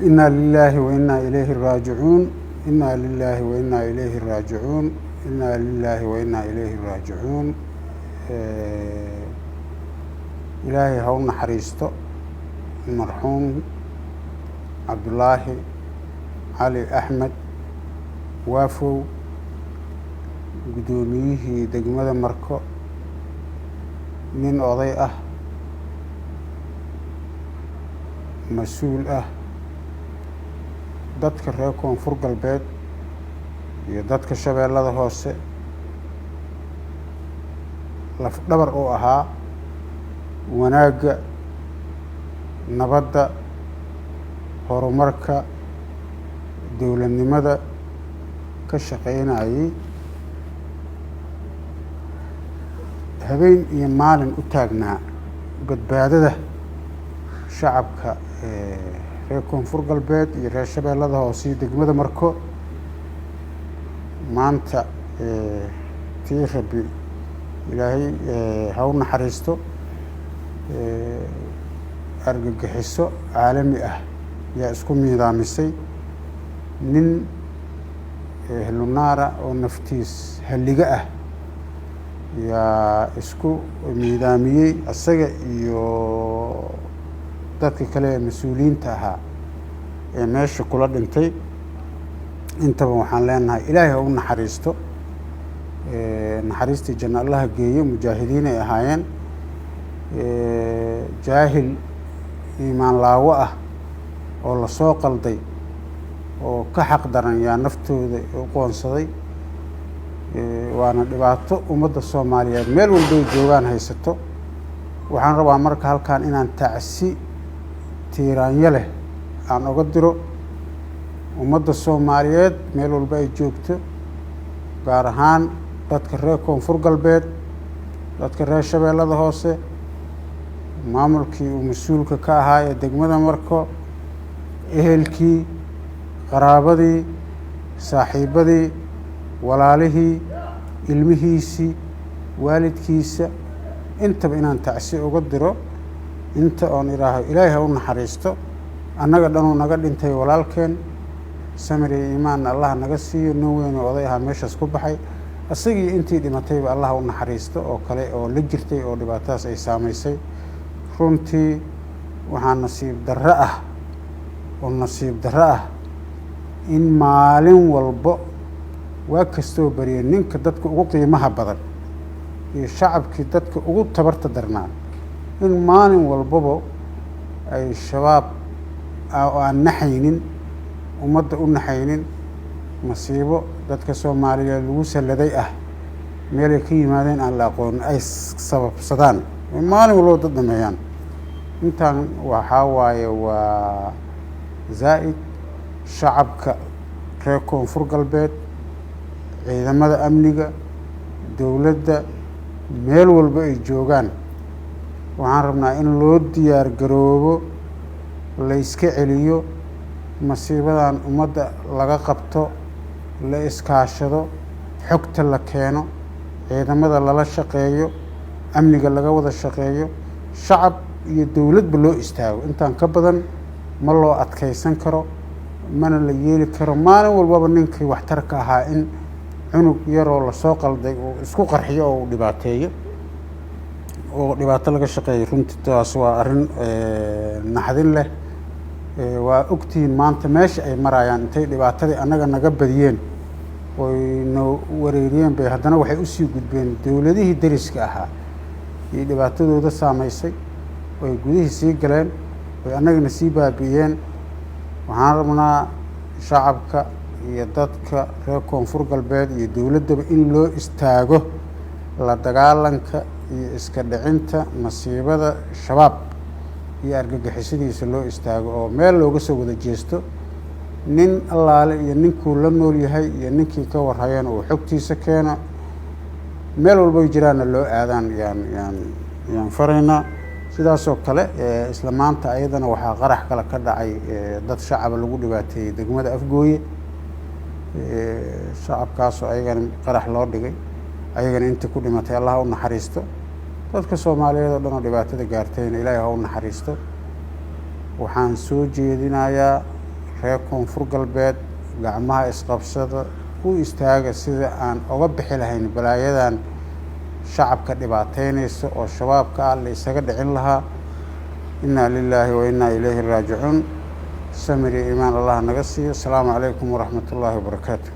إنا لله وإنا إليه راجعون إنا لله وإنا إليه راجعون إنا لله وإنا إليه راجعون. إلهي هون حريستو المرحوم عبد الله علي أحمد وافو قدوميه دقمة مركو من أضيئة مسؤول dadka reer koonfur galbeed iyo dadka shabeellada hoose laf dhabar oo ahaa wanaagga nabadda horumarka dowladnimada ka shaqeynayay habeen iyo maalin u taagnaa badbaadada shacabka reer koonfur galbeed iyo reer shabeellada hoose iyo degmada marko maanta tii rabbi ilaahay ha u naxariisto argagixiso caalami ah yaa isku miidaamisay nin ehlunaara oo naftiis halliga ah yaa isku miidaamiyey asaga iyo dadka kale ee mas-uuliyiinta ahaa ee meesha kula dhintay intaba waxaan leenahay ilaahay ha u naxariisto naxariistii janno allaha geeyo mujaahidiin ay ahaayeen jaahil iimaan laawo ah oo lasoo qalday oo ka xaq daran yaa naftooda u qoonsaday waana dhibaato ummadda soomaaliyeed meel walbay joogaan haysato waxaan rabaa marka halkan inaan tacsi tiiraanyo leh aan oga diro ummadda soomaaliyeed meel walba ay joogto gaar ahaan dadka reer koonfur galbeed dadka reer shabeellada hoose maamulkii uu mas-uulka ka ahaa ee degmada marko ehelkii qaraabadii saaxiibadii walaalihii ilmihiisii waalidkiisa intaba inaan tacsi uga diro inta oon idhaaho ilaahay ha u naxariisto annaga dhanuu naga dhintay walaalkeen samir iyo iimaanna allah naga siiyo nin weyn oo oday ahaa meeshaas ku baxay isagii intii dhimatayba allah ha u naxariisto oo kale oo la jirtay oo dhibaatadaas ay saamaysay runtii waxaa nasiib darro ah in maalin walbo waa kastoo bariya ninka dadka ugu qiimaha badan iyo shacabkii dadka ugu tabarta darnaa in maalin walbaba ay shabaab aan naxaynin ummadda u naxaynin masiibo dadka soomaaliyeed lagu salladay ah meelay ka yimaadeen aan la aqoonin ay sababsadaan maalin walbaba dad dhameeyaan intaan waxaa waaye waa zaa'id shacabka reer koonfur galbeed ciidamada amniga dowladda meel walba ay joogaan waxaan rabnaa in loo diyaar garoobo la iska celiyo masiibadan ummadda laga qabto la iskaashado xogta la keeno ciidamada lala shaqeeyo amniga laga wada shaqeeyo shacab iyo dowladba loo istaago intaan ka badan ma loo adkaysan karo mana la yeeli karo maalin walbaba ninkii waxtarka ahaa in cunug yaroo lasoo qalday oo isku qarxiyo oo dhibaateeyo oo dhibaato laga shaqeeyo runtii taas waa arrin naxdin leh waa ogtihiin maanta meesha ay marayaan intay dhibaatadii annaga naga badiyeen oy no wareeriyeen bay haddana waxay usii gudbeen dowladihii dariska ahaa iyo dhibaatadooda saamaysay oy gudihii sii galeen oy annagana sii baabi'iyeen waxaan rabnaa shacabka iyo dadka reer koonfur galbeed iyo dowladdaba in loo istaago la dagaalanka iyo iska dhicinta masiibada shabaab iyo argagixisadiisa loo istaago oo meel looga soo wada jeesto nin allaale iyo ninkuu la nool yahay iyo ninkii ka warhayeen uu xogtiisa keeno meel walbay jiraanna loo aadaan yaan faraynaa sidaasoo kale isla maanta ayadana waxaa qarax kale ka dhacay dad shacaba lagu dhibaateeyey degmada afgooye shacabkaasoo ayagana qarax loo dhigay ayagana intii ku dhimatay allah ha u naxariisto dadka soomaaliyeed oo dhan oo dhibaatada gaartayna ilaahay ha u naxariisto waxaan soo jeedinayaa reer koonfur galbeed gacmaha isqabsada u istaaga sida aan uga bixi lahayn balaayadan shacabka dhibaateynaysa oo shabaabka ah la isaga dhicin lahaa. inaa lilaahi wa inaa ilayhi raajicuun. samir iyo iimaan allah naga siiyo. asalaamu calaykum waraxmat ullaahi wabarakaatu.